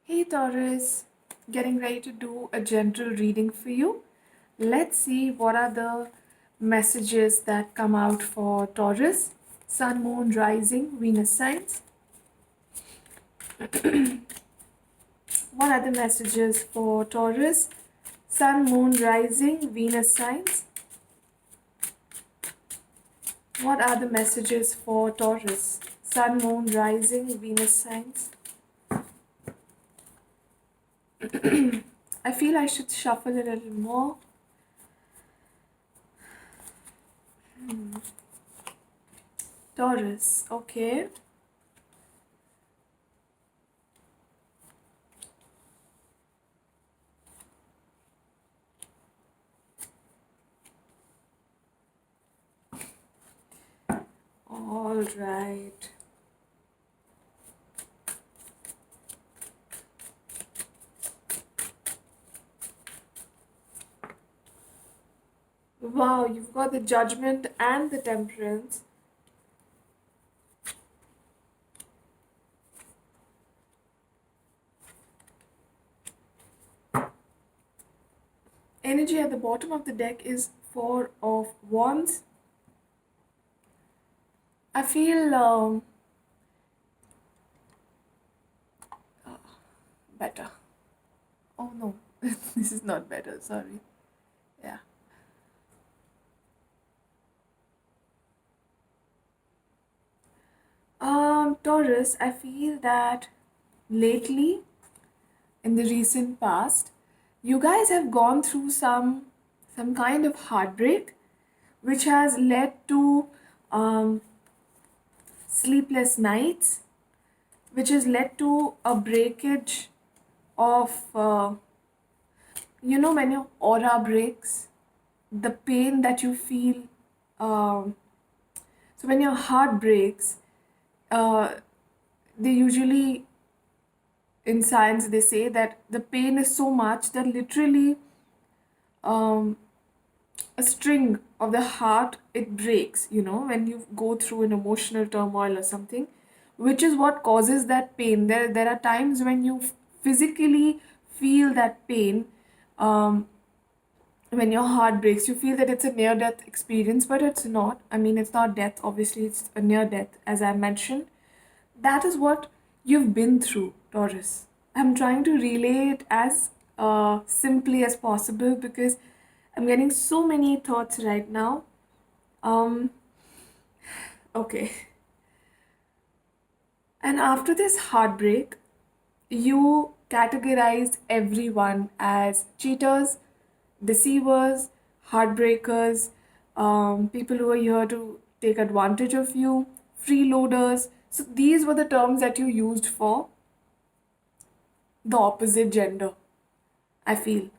Hey Taurus, getting ready to do a general reading for you. Let's see what are the messages that come out for Taurus, Sun, Moon, Rising, Venus signs. What are the messages for Taurus, Sun, Moon, Rising, Venus signs? What are the messages for Taurus, Sun, Moon, Rising, Venus signs? I feel I should shuffle a little more. Taurus, okay. All right. Wow, you've got the Judgment and the Temperance. Energy at the bottom of the deck is Four of Wands. I feel better. Oh no, this is not better, sorry. Yeah. Taurus, I feel that lately, in the recent past, you guys have gone through some kind of heartbreak, which has led to um, sleepless nights, which has led to a breakage of when your aura breaks, the pain that you feel. um, so when your heart breaks, uh, they usually, in science, they say that the pain is so much that literally um, a string of the heart, it breaks, when you go through an emotional turmoil or something, which is what causes that pain. There are times when you physically feel that pain. When your heart breaks, you feel that it's a near death experience, but it's not. I mean, it's not death, obviously, it's a near death, as I mentioned. That is what you've been through, Taurus. I'm trying to relay it as simply as possible because I'm getting so many thoughts right now. Um, okay. And after this heartbreak, you categorized everyone as cheaters, deceivers, heartbreakers, people who are here to take advantage of you, freeloaders. So these were the terms that you used for the opposite gender, I feel.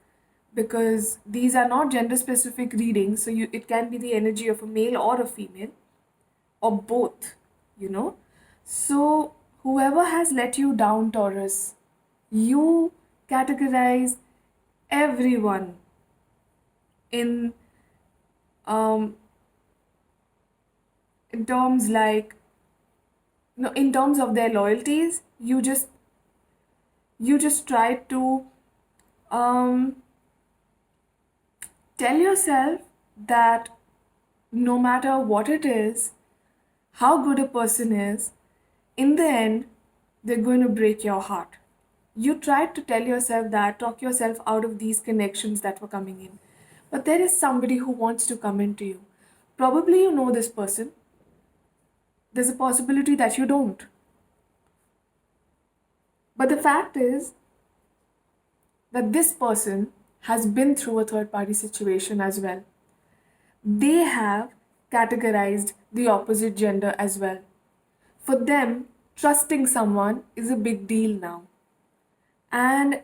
Because these are not gender specific readings, so it can be the energy of a male or a female, or both, you know. So whoever has let you down, Taurus, you categorize everyone in um in terms like, no, in terms of their loyalties. You just try to um tell yourself that no matter what it is, how good a person is, in the end, they're going to break your heart. You tried to tell yourself that, talk yourself out of these connections that were coming in. But there is somebody who wants to come into you. Probably you know this person. There's a possibility that you don't. But the fact is that this person has been through a third party situation as well. They have categorized the opposite gender as well. For them, trusting someone is a big deal now. And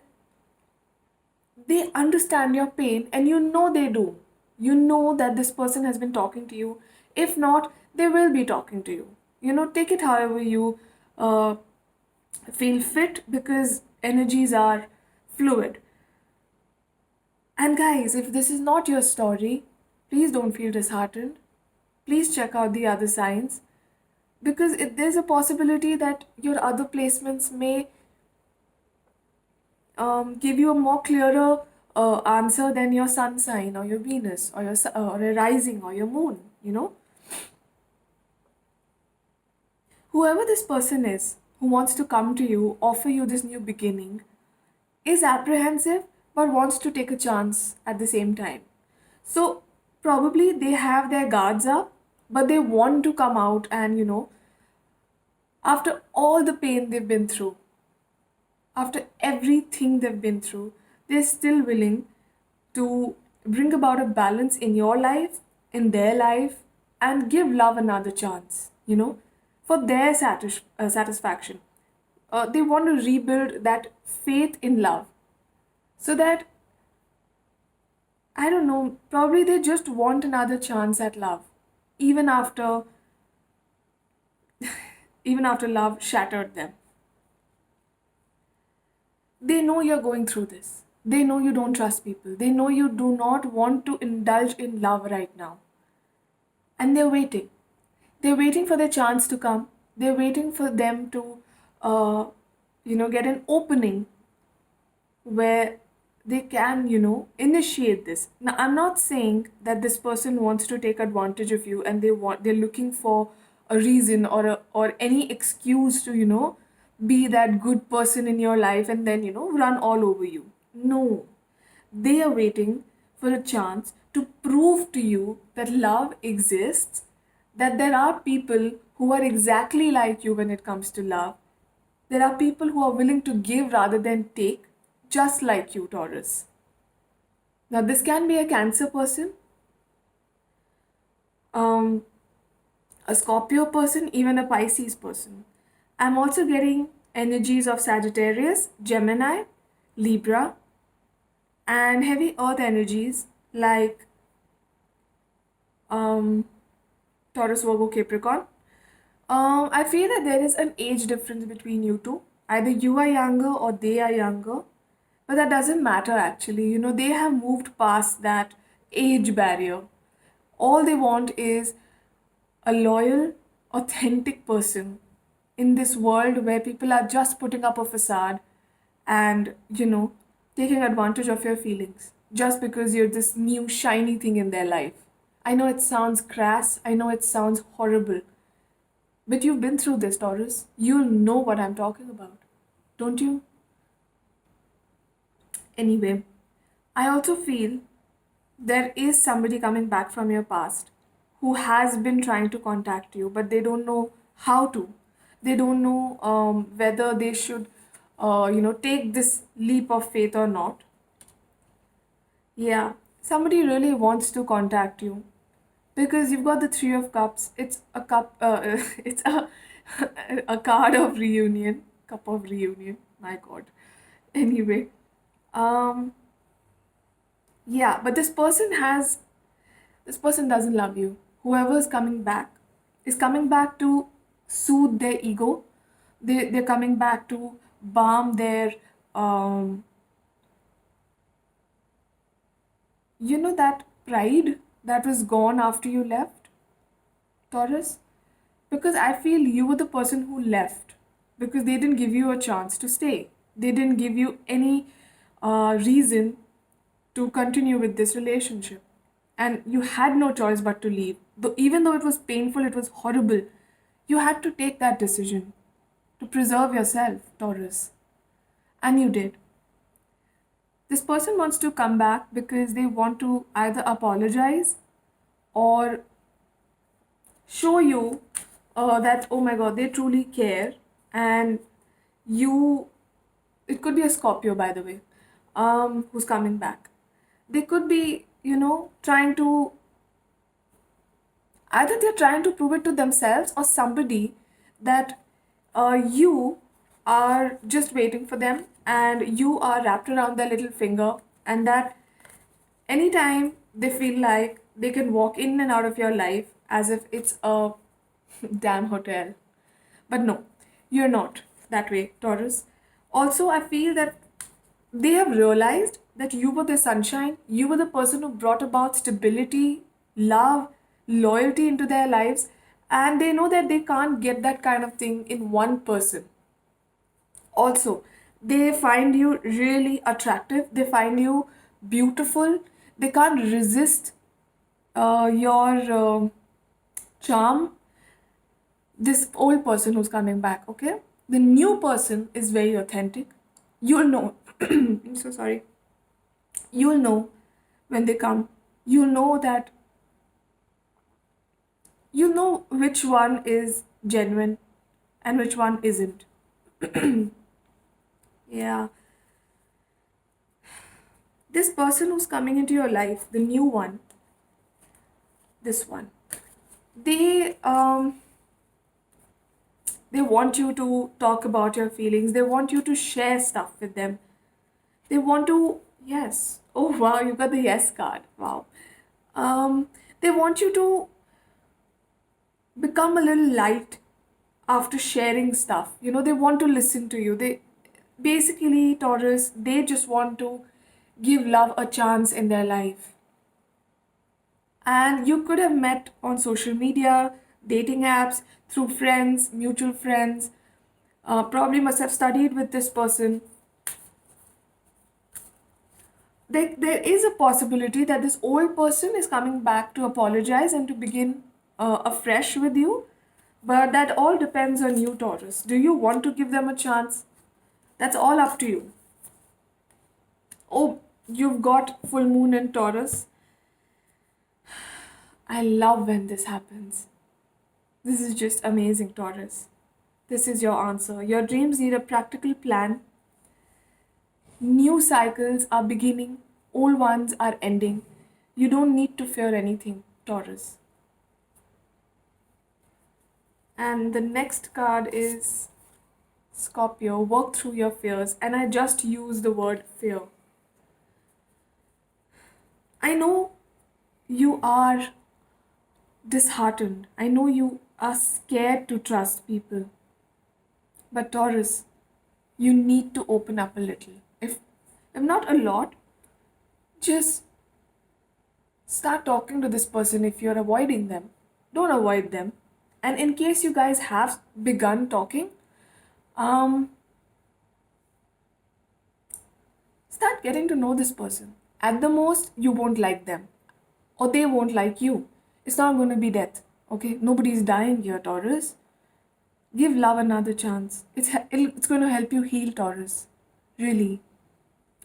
they understand your pain, and you know they do. You know that this person has been talking to you. If not, they will be talking to you. Take it however you uh, feel fit, because energies are fluid. And guys, if this is not your story, please don't feel disheartened. Please check out the other signs, because there's a possibility that your other placements may give you a more clearer answer than your sun sign or your Venus or or a rising or your moon. Whoever this person is who wants to come to you, offer you this new beginning, is apprehensive but wants to take a chance at the same time. So probably they have their guards up, but they want to come out and, after all the pain they've been through, after everything they've been through, they're still willing to bring about a balance in your life, in their life, and give love another chance, for their satisfaction. They want to rebuild that faith in love so that, I don't know, probably they just want another chance at love, even after even after love shattered them. They know you're going through this. They know you don't trust people. They know you do not want to indulge in love right now. And they're waiting. They're waiting for their chance to come. They're waiting for them to, uh, get an opening where they can, initiate this. Now, I'm not saying that this person wants to take advantage of you and they're looking for a reason or any excuse to, be that good person in your life and then, run all over you. No. They are waiting for a chance to prove to you that love exists, that there are people who are exactly like you when it comes to love. There are people who are willing to give rather than take, just like you, Taurus. Now, this can be a Cancer person, um, a Scorpio person, even a Pisces person. I'm also getting energies of Sagittarius, Gemini, Libra, and heavy earth energies like um, Taurus, Virgo, Capricorn. I feel that there is an age difference between you two. Either you are younger or they are younger, but that doesn't matter actually. They have moved past that age barrier. All they want is a loyal, authentic person in this world where people are just putting up a facade and, taking advantage of your feelings just because you're this new shiny thing in their life. I know it sounds crass, I know it sounds horrible, but you've been through this, Taurus. You'll know what I'm talking about, don't you? Anyway, I also feel there is somebody coming back from your past who has been trying to contact you, but they don't know how to. They don't know whether they should, take this leap of faith or not. Yeah, somebody really wants to contact you because you've got the Three of Cups. It's a cup. It's a card of reunion, cup of reunion. My God. Anyway, um, yeah, but this person doesn't love you. Whoever is coming back to soothe their ego. They're coming back to balm their um, that pride that was gone after you left, Taurus. Because I feel you were the person who left because they didn't give you a chance to stay. They didn't give you any reason to continue with this relationship. And you had no choice but to leave. Even though it was painful, it was horrible, you had to take that decision to preserve yourself, Taurus. And you did. This person wants to come back because they want to either apologize or show you that, oh my God, they truly care. And you, it could be a Scorpio, by the way, who's coming back. They could be, trying to, either they're trying to prove it to themselves or somebody that you are just waiting for them and you are wrapped around their little finger, and that anytime they feel like they can walk in and out of your life as if it's a damn hotel. But no, you're not that way, Taurus. Also, I feel that they have realized that you were the sunshine, you were the person who brought about stability, love, loyalty into their lives, and they know that they can't get that kind of thing in one person. Also, They find you really attractive, they find you beautiful, they can't resist your charm. This old person who's coming back, okay? The new person is very authentic. You'll know. I'm so sorry. You'll know when they come. You'll know that you know which one is genuine and which one isn't. Yeah. This person who's coming into your life, the new one, this one, they they want you to talk about your feelings. They want you to share stuff with them. They want to, yes. Oh wow, you got the yes card. Wow. Um, they want you to become a little light after sharing stuff. You know, they want to listen to you. They basically, Taurus, they just want to give love a chance in their life. And you could have met on social media, dating apps, through friends, mutual friends, probably must have studied with this person. There is a possibility that this old person is coming back to apologize and to begin afresh with you. But that all depends on you, Taurus. Do you want to give them a chance? That's all up to you. Oh, you've got full moon in Taurus. I love when this happens. This is just amazing, Taurus. This is your answer. Your dreams need a practical plan. New cycles are beginning, old ones are ending. You don't need to fear anything, Taurus. And the next card is Scorpio. Work through your fears. And I just use the word fear. I know you are disheartened. I know you are scared to trust people. But Taurus, you need to open up a little. If not a lot, just start talking to this person if you're avoiding them. Don't avoid them. And in case you guys have begun talking, um, start getting to know this person. At the most, you won't like them, or they won't like you. It's not going to be death, okay? Nobody's dying here, Taurus. Give love another chance. It's going to help you heal, Taurus. Really.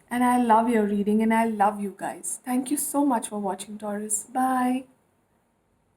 And I love your reading and I love you guys. Thank you so much for watching, Taurus. Bye.